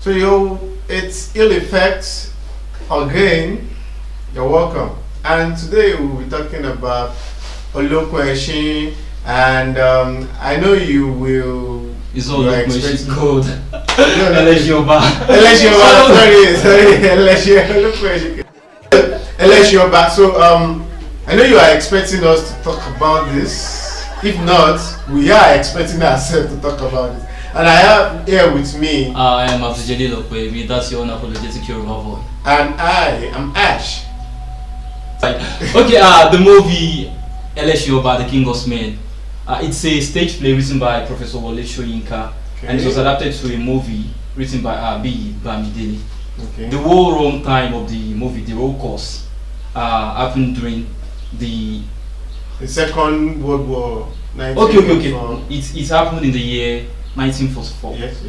So it's ill effects again. You're welcome. And today we'll be talking about Eleshin, and I know you will. It's all you are look she's expecting. cold. No, no, Eleshin. Eleshin, sorry, Eleshin. Eleshin. So I know you are expecting us to talk about this. If not, we are expecting ourselves to talk about it. And I have here with me. I am Latestyorubamovie. That's your unapologetic Yoruba boy. And I am Ash. Okay, the movie Eleshin, the King of Men. It's a stage play written by Professor Wole Soyinka, and it was adapted to a movie written by B. Bamidele. Okay. The whole run time of the movie, the whole course, happened during the Second World War. Okay. It happened in the year 1944. Yes.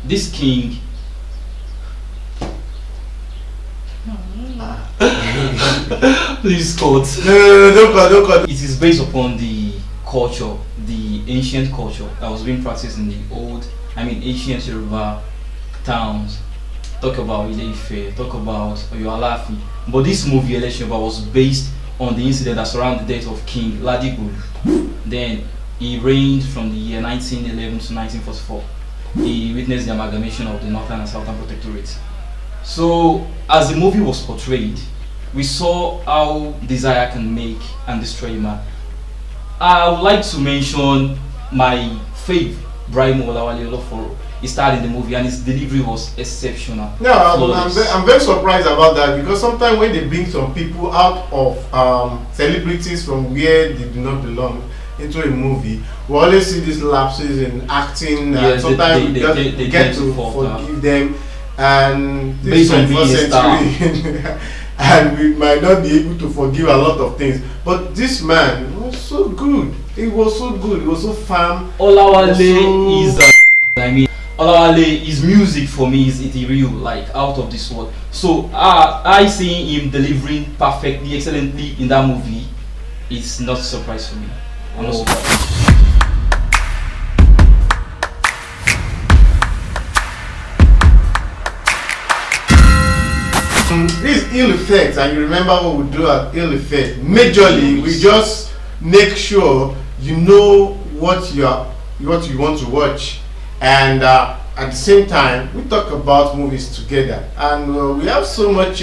This king. Please quote. No, don't cut. It is based upon the culture, the ancient culture that was being practiced in the ancient Yoruba towns. Talk about Ile-Ife, talk about Oyalafi. But this movie, Eleshin, was based on the incident that surrounded the death of King Ladigulu. Then he reigned from the year 1911 to 1944. He witnessed the amalgamation of the Northern and Southern Protectorates. So, as the movie was portrayed, we saw how desire can make and destroy a man. I would like to mention my fave, Brian Olawale Oloforo. He starred in the movie and his delivery was exceptional. No, I'm very surprised about that, because sometimes when they bring some people out of celebrities from where they do not belong into a movie, we always see these lapses in acting. Yes, sometimes we get to forgive them, and this based on being a star. century, and we might not be able to forgive a lot of things. But this man was so good. He was so good. He was so firm. Olawale is, Olawale, his music for me is ethereal, like out of this world. So I seeing him delivering perfectly, excellently in that movie, it's not a surprise for me. I'm not surprised. This ill effect, and you remember what we do at ill effect. Majorly, we just make sure you know what you want to watch, and at the same time, we talk about movies together. And we have so much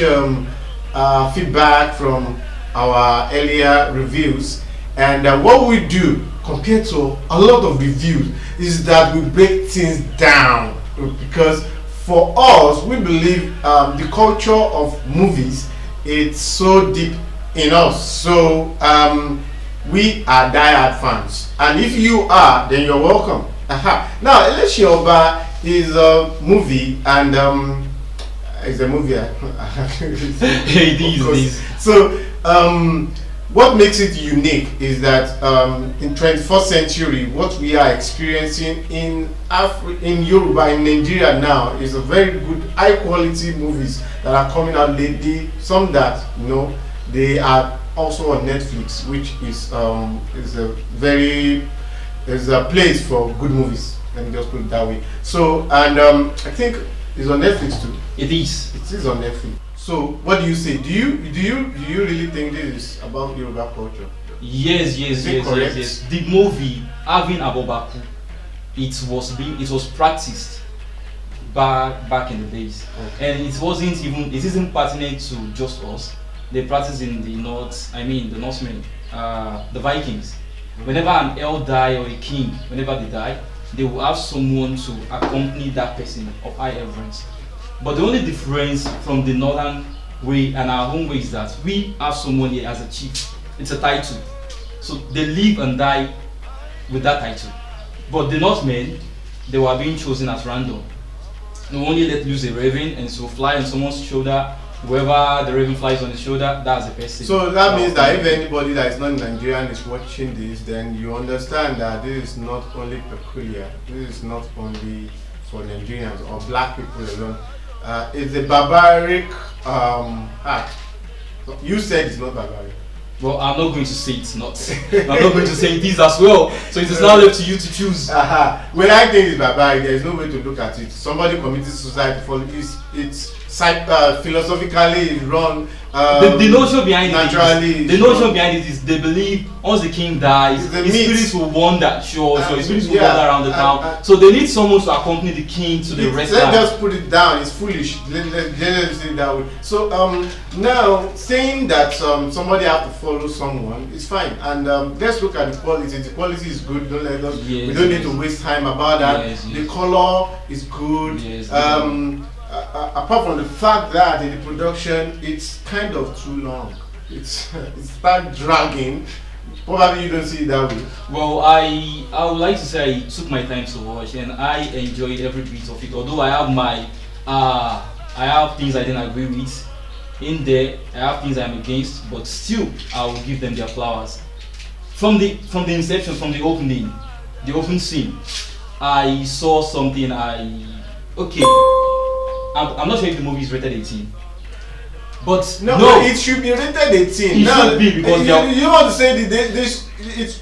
feedback from our earlier reviews. And what we do compared to a lot of reviews is that we break things down, because for us, we believe the culture of movies, it's so deep in us. So we are diehard fans, and if you are, then you're welcome. Now, Eleshin is a movie, and it's a movie. It is. So what makes it unique is that in 21st century, what we are experiencing in Yoruba, in Nigeria now, is a very good, high quality movies that are coming out lately. Some that they are also on Netflix, which is a place for good movies. Let me just put it that way. So, and I think it's on Netflix too. It is. It is on Netflix. So, what do you say? Do you really think this is about Yoruba culture? Yes. The movie having Abobaku, it was practiced back in the days, okay. And it isn't pertinent to just us. They practice in the North. The Northmen, the Vikings. Whenever an earl die or a king, whenever they die, they will have someone to accompany that person of high reverence. But the only difference from the northern way and our own way is that we have someone here as a chief. It's a title. So they live and die with that title. But the Northmen, they were being chosen as random. They only let loose a raven and so fly on someone's shoulder. Whoever the raven flies on his shoulder, that's the person. So that means that if anybody that is not Nigerian is watching this, then you understand that this is not only peculiar. This is not only for Nigerians or black people alone. It's a barbaric act. You said it's not barbaric. Well, I'm not going to say it's not. I'm not going to say it is as well. So it is now left to you to choose. When I think it's barbaric, there is no way to look at it. Somebody committed suicide for it's philosophically wrong. The notion behind naturally, the notion behind it is they believe once the king dies, his spirits will wander. Sure, his spirits will wander around the town. So they need someone to accompany the king to the rest. Let's just put it down. It's foolish. Let's say it that way. So now saying that somebody have to follow someone is fine. And let's look at the quality. The quality is good. Don't let us. We don't need to waste time about that. The color is good. Apart from the fact that in the production it's kind of too long, it's start dragging. Probably you don't see it that way. Well, I would like to say I took my time to watch and I enjoyed every bit of it. Although I have my I have things I didn't agree with in there, I have things I'm against, but still I will give them their flowers. From the inception, from the opening scene, I saw something. I'm not sure if the movie is rated 18. But no, it should be rated 18. It should be because you want to say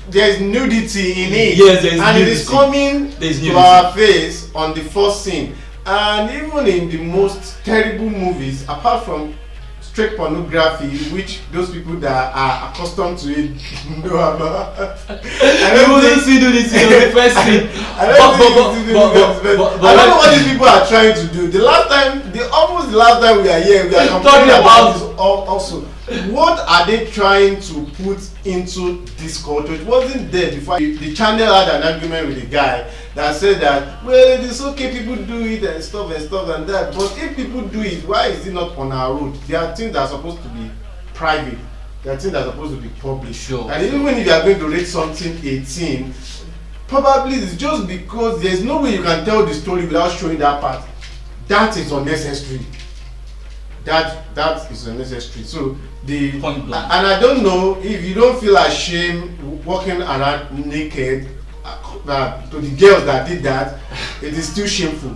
there's nudity in it. Yes, there's and nudity. It is coming to our face on the first scene. And even in the most terrible movies, apart from straight pornography, which those people that are accustomed to it know about. I wouldn't see nudity on the first scene. I don't know what these people are trying to do. Almost the last time we are here, we are complaining about this also. What are they trying to put into this culture? It wasn't there before. The channel had an argument with the guy that said that, well, it is okay, people do it and stuff and that. But if people do it, why is it not on our road? There are things that are supposed to be private. There are things that are supposed to be public. Sure. And even if you are going to rate something 18, probably it's just because there's no way you can tell the story without showing that part. That is unnecessary. That is unnecessary. So the point blank. And I don't know if you don't feel ashamed walking around naked to the girls that did that, it is still shameful.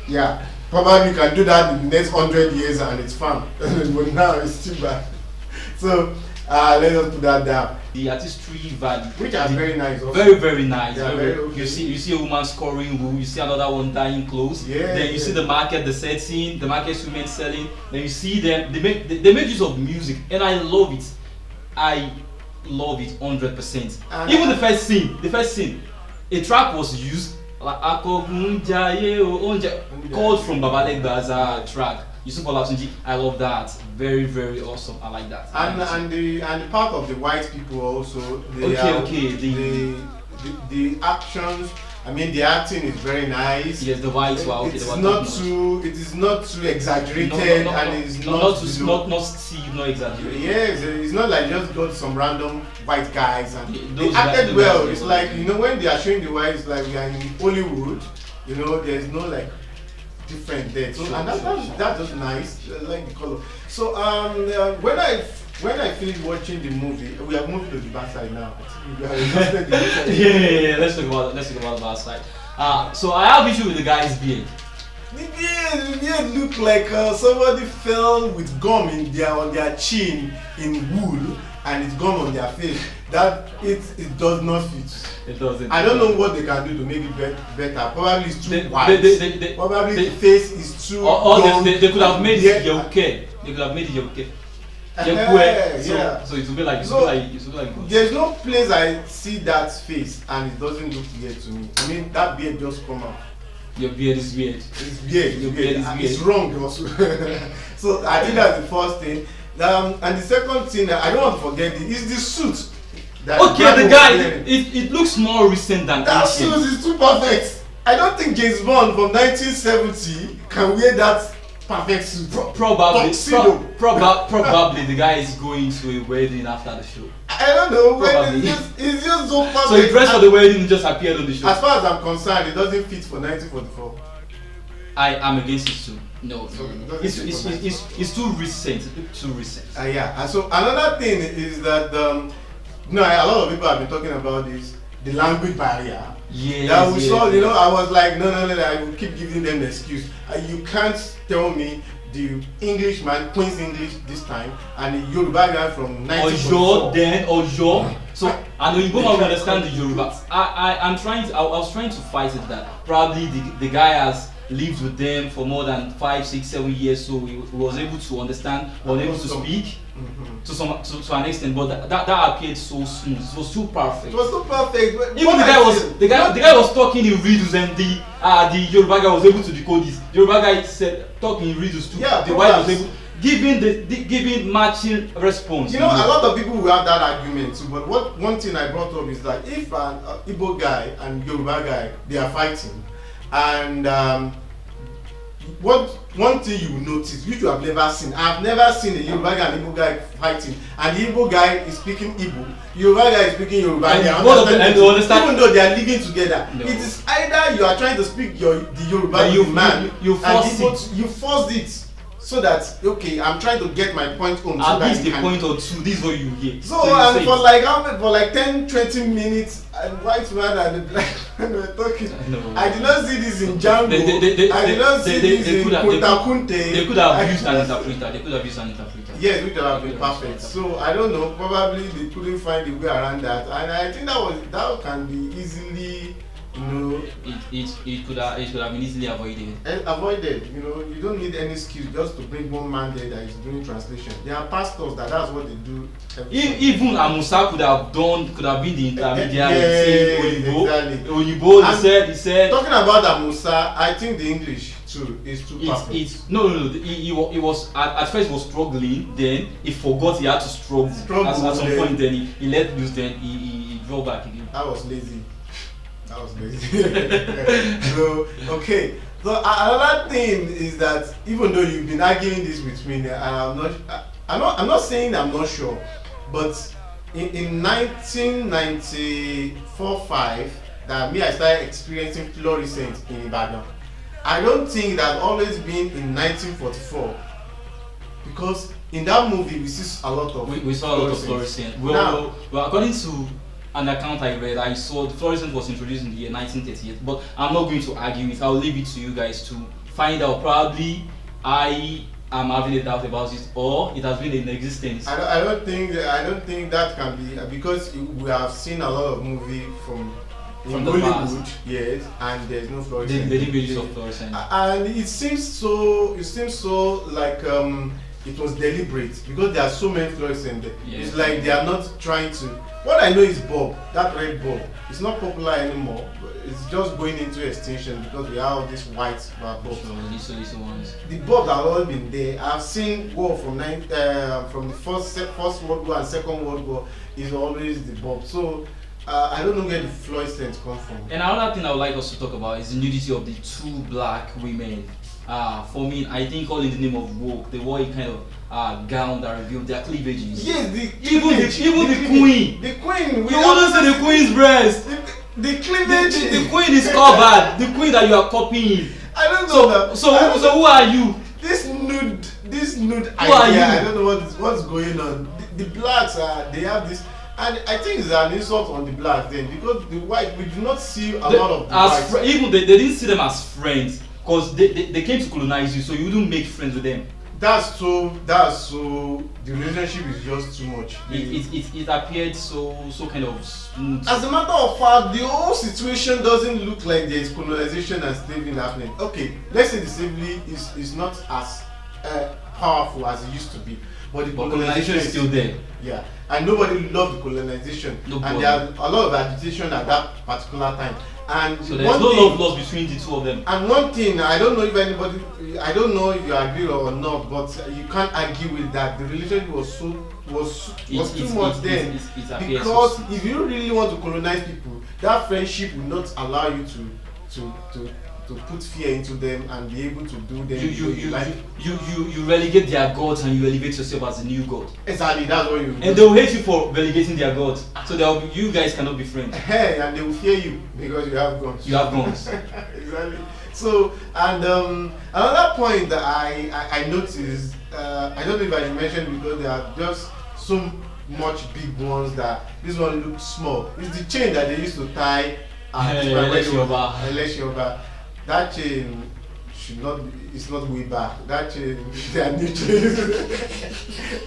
Yeah, probably you can do that in the next 100 years and it's fun. But now it's too bad. So let us put that down. The artistry value, which are very nice also. Very, very nice. Yeah, very okay. You see a woman scoring wool, you see another one tying clothes, then you see the market, the setting, the market women selling, then you see them, they make use of music and I love it. I love it 100%. Even the first scene, a track was used, like called from Babalegba's track. Yusuf Olatunji, I love that. Very, very awesome. I like that. And the part of the white people also. The actions. I mean, the acting is very nice. Yes, the whites were okay. It is not too exaggerated, and it's not exaggerated. Yes, it's not like just got some random white guys and they acted well. It's like when they are showing the whites, like we are in Hollywood. There's no like different there. So that's just nice. I like the color. So when I finished watching the movie, we are moving to the back side now. Let's talk about the back side. So I have issue with the guy's beard. The beard looked like somebody fell with gum on their chin in wool, and it's gum on their face. That it does not fit. It doesn't. I don't know what they can do to make it better. Probably it's too white. Probably the face is too. They could have made it okay. They could have made it okay. So it will be like there's no place I see that face and it doesn't look weird to me. I mean that beard just come out. Your beard is weird. It's weird. Your beard is weird. It's wrong also. So I think that's the first thing. And the second thing I don't want to forget is the suit. The guy. It looks more recent than that suit is too perfect. I don't think James Bond from 1970 can wear that perfect suit. Probably the guy is going to a wedding after the show. I don't know. It's just so perfect. So he dressed for the wedding and just appeared on the show. As far as I'm concerned, it doesn't fit for 1944. I am against it too. No. It's too recent. Yeah. And so another thing is that a lot of people have been talking about this, the language barrier. I was like, no, I will keep giving them the excuse. You can't tell me the Englishman, Queen's English this time, and the Yoruba guy from 1944. Oyo then Oyo. So and Oyibo man will understand the Yoruba. I was trying to fight it that probably the guy has lived with them for more than 5, 6, 7 years, so he was able to understand, was able to speak to an extent. But that appeared so smooth. It was too perfect. It was so perfect. Even the guy was talking in riddles, and the Yoruba guy was able to decode this. The Yoruba guy said talking in riddles too. Yeah, the white was able giving matching response. You know, a lot of people will have that argument too. But one thing I brought up is that if an Igbo guy and Yoruba guy, they are fighting, and one thing you will notice, which you have never seen, I've never seen a Yoruba guy and Igbo guy fighting, and the Igbo guy is speaking Igbo, Yoruba guy is speaking Yoruba, and they understand, even though they are living together. No. It is either you are trying to speak the Yoruba man, you force it. So that okay, I'm trying to get my point home. At least a point or two. This is what you hear. So for like 10-20 minutes, and white man and the black man were talking. I did not see this in Django. I did not see this in Kunta Kunte. They could have used an interpreter. Yes, which would have been perfect. So I don't know. Probably they couldn't find a way around that, and I think that can be easily. You know, it could have been easily avoided. Avoided, you know, you don't need any skills just to bring one man there that is doing translation. There are pastors that's what they do. Even Amusa could have been the intermediary. Oyibo, he said. Talking about Amusa, I think the English too is too perfect. No. He was at first he was struggling. Then he forgot he had to struggle. At some point, then he let loose. Then he drove back again. I was lazy. So okay. So another thing is that even though you've been arguing this with me, I'm not saying I'm not sure, but in 1994-5, that I started experiencing fluorescence in Ibadan. I don't think that always been in 1944, because in that movie we see a lot of we saw a lot of fluorescence. Well, according to an account I read, I saw the fluorescence was introduced in the year 1938, but I'm not going to argue it. I'll leave it to you guys to find out. Probably I am having a doubt about it, or it has been in existence. I don't think that can be, because we have seen a lot of movies from Hollywood, yes, and there's no fluorescence. They didn't use of fluorescence, and it seems so like it was deliberate, because there are so many fluorescence there. Yeah. It's like they are not trying to. What I know is bulb, that red bulb. It's not popular anymore. It's just going into extinction because we have this white bulb. The bulbs have always been there. I've seen war from the first World War and Second World War is always the bulb. So I don't know where the fluorescence come from. And another thing I would like us to talk about is the nudity of the two black women. For me, I think all in the name of woke, they wore a kind of gown that revealed their cleavages. Yes, even the queen. The queen. You wouldn't see the queen's breast. The cleavage. The queen is covered. The queen that you are copying. I don't know that. So who are you? This nude who are you? I don't know what's going on. The blacks they have this. And I think it's an insult on the blacks then, because the white, we do not see a lot of the whites. Even they didn't see them as friends, because they came to colonize you, so you wouldn't make friends with them. That's so the relationship is just too much. It appeared so kind of smooth. As a matter of fact, the whole situation doesn't look like there is colonization and slavery happening. Okay, let's say the slavery is not as powerful as it used to be, but the colonization is still there. Yeah, and nobody loved the colonization, and there are a lot of agitation at that particular time. And so there's no love lost between the two of them. And one thing, I don't know if you agree or not, but you can't argue with that. The relationship was too much then. Because if you really want to colonize people, that friendship will not allow you to put fear into them and be able to do them. You relegate their gods and you elevate yourself as a new god. Exactly, that's what you do. And they will hate you for relegating their gods. So you guys cannot be friends. Hey, and they will fear you because you have guns. You have guns. Exactly. So, and another point that I noticed, I don't know if I should mention, because there are just so much big ones that this one looks small. It's the chain that they used to tie Eleshin. That chain should not be, it's not way back. That chain, they are new chains.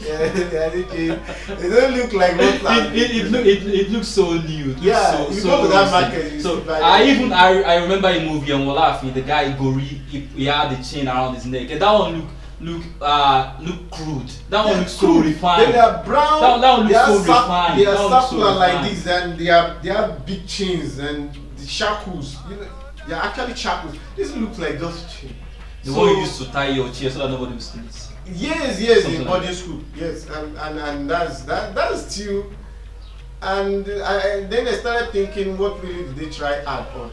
Yeah, they are new chains. They don't look like what it looks so new. It looks you go to that market. So I remember a movie on Walafi, the guy Gori, he had the chain around his neck, and that one look crude. That one looks so refined. They are brown. That one looks so refined. They are circular like this, and they have big chains and the shackles. You know, they are actually shackles. This looks like just chain. The one you used to tie your chair so that nobody will steal it. Yes, in boarding school. Yes, and that's still. And then I started thinking, what really did they try add on?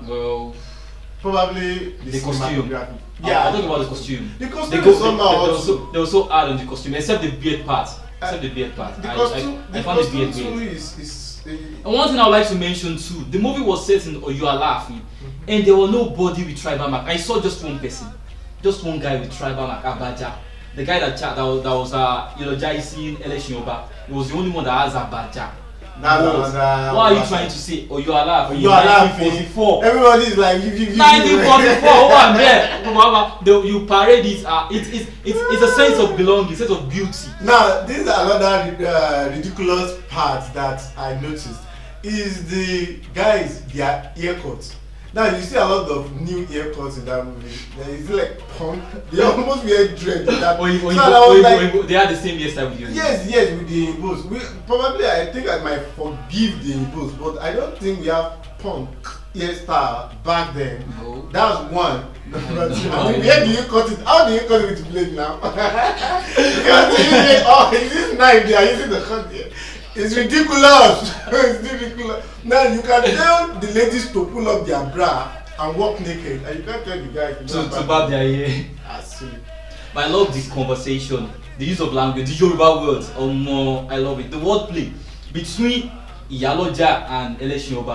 Well, probably the costume. Yeah, I'm talking about the costume. The costume is somehow also. They also add on the costume, except the beard part. The costume, I found the beard weird. And one thing I would like to mention too, the movie was set in Oyualafi, and there was nobody with tribal mark. I saw just one person, just one guy with tribal mark, Abaja. The guy that was eulogizing Eleshin. He was the only one that has Abaja. What are you trying to say? Oyualafi. You are laughing. 1944. Everybody is like 1944. Oh, there. You parade it. It's a sense of belonging, sense of beauty. Now, this is another ridiculous part that I noticed is the guys, their haircuts. Now you see a lot of new haircuts in that movie. It's like punk. They almost wear dread. They are the same hairstyle with you. Yes, with the Igbos. I think I might forgive the Igbos, but I don't think we have punk hairstyle back then. No. That's one. Where do you cut it? How do you cut it with blade now? Is this knife they are using the cut here? It's ridiculous. It's ridiculous. Now you can tell the ladies to pull up their bra and walk naked, and you can't tell the guys to barb their hair. But I love this conversation, the use of language, the Yoruba words. I love it. The wordplay between Iyaloja and Eleshin.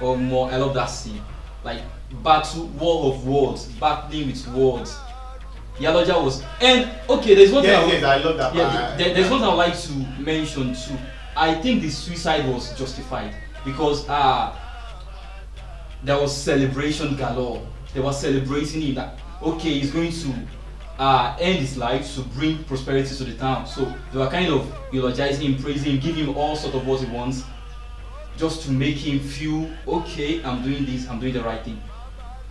I love that scene. Like battle, war of words, battling with words. Iyaloja was, and okay, there's one thing. I love that. Yeah, there's one thing I'd like to mention too. I think the suicide was justified because there was celebration galore. They were celebrating him that okay, he's going to end his life to bring prosperity to the town. So they were kind of eulogizing him, praising him, giving him all sort of what he wants, just to make him feel okay. I'm doing this. I'm doing the right thing.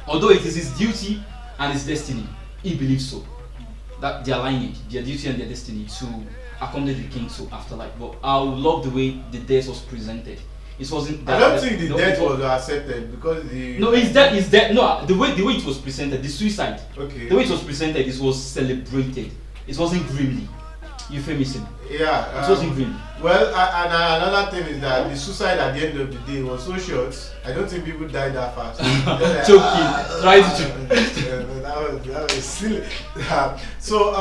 Although it is his duty and his destiny, he believes so. That their lineage, their duty and their destiny to accommodate the king to afterlife. But I love the way the death was presented. It wasn't. I don't think the death was accepted because the. No, it's that. No, the way it was presented, the suicide. Okay. The way it was presented, it was celebrated. It wasn't grimly. Euphemism. Yeah. It wasn't grim. Well, and another thing is that the suicide at the end of the day was so short. I don't think people died that fast. Choking. Try to choke. That was silly. So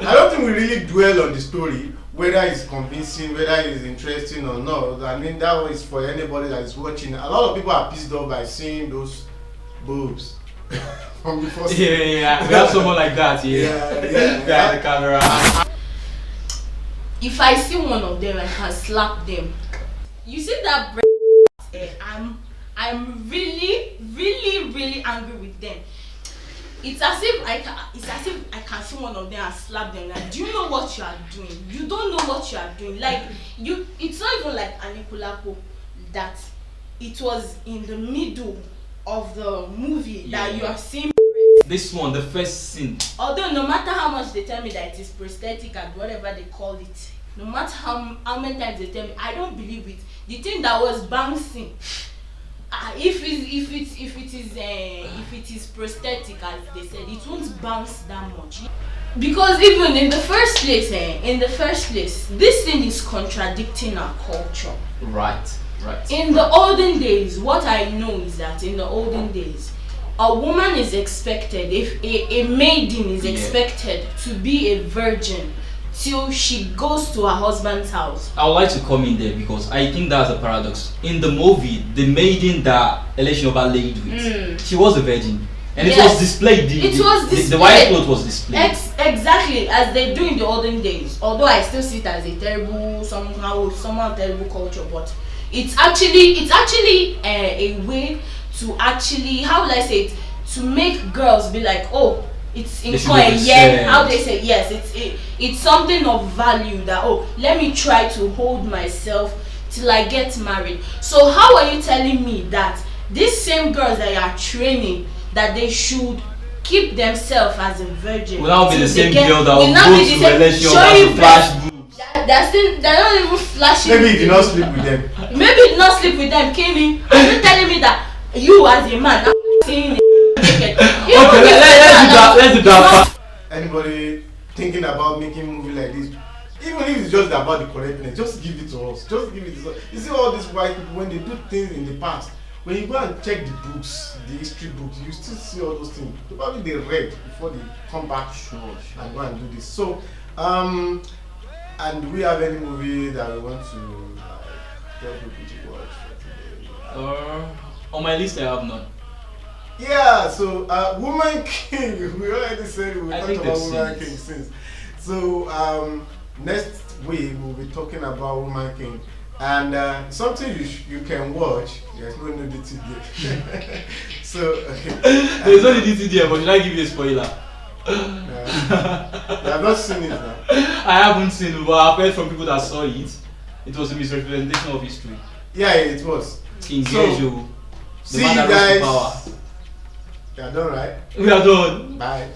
I don't think we really dwell on the story, whether it's convincing, whether it's interesting or not. I mean, that was for anybody that is watching. A lot of people are pissed off by seeing those boobs from the first. Yeah. We have someone like that. Yeah. The camera. If I see one of them, I can slap them. You see that I'm really angry with them. It's as if I can see one of them and slap them. Like, do you know what you are doing? You don't know what you are doing. Like it's not even like Anikulapo that it was in the middle of the movie that you are seeing. This one, the first scene. Although no matter how much they tell me that it is prosthetic and whatever they call it, no matter how many times they tell me, I don't believe it. The thing that was bouncing, if it is prosthetic as they said, it won't bounce that much. Because even in the first place, this thing is contradicting our culture. Right. In the olden days, what I know is that in the olden days, a woman is expected, if a maiden is expected to be a virgin till she goes to her husband's house. I would like to come in there because I think that's a paradox. In the movie, the maiden that Eleshin laid with, she was a virgin. And it was displayed. The white cloth was displayed. Exactly, as they do in the olden days. Although I still see it as a terrible, somehow terrible culture, but it's actually a way to actually, how will I say it, to make girls be like, oh, it's in how they say, yes, it's something of value that, oh, let me try to hold myself till I get married. So how are you telling me that these same girls that you are training, that they should keep themselves as a virgin? Will now be the same girl that will go to Eleshin and flash boobs. They're not even flashing. Maybe you did not sleep with them. Maybe you did not sleep with them, Kenny. Are you telling me that you as a man are seeing it naked? Okay, let's do that. Anybody thinking about making movie like this, even if it's just about the correctness, just give it to us. Just give it to us. You see all these white people, when they do things in the past, when you go and check the books, the history books, you still see all those things. Probably they read before they come back and go and do this. So, and do we have any movie that we want to tell people to watch for today? On my list, I have none. Yeah, so Woman King, we already said we talked about Woman King since. So next week we'll be talking about Woman King, and something you can watch. There's no nudity there. So there's no nudity there, but should I give you a spoiler? You have not seen it now. I haven't seen it, but I've heard from people that saw it. It was a misrepresentation of history. Yeah, it was. King Gejo, see you guys. Yeah, done, right? We are done. Bye.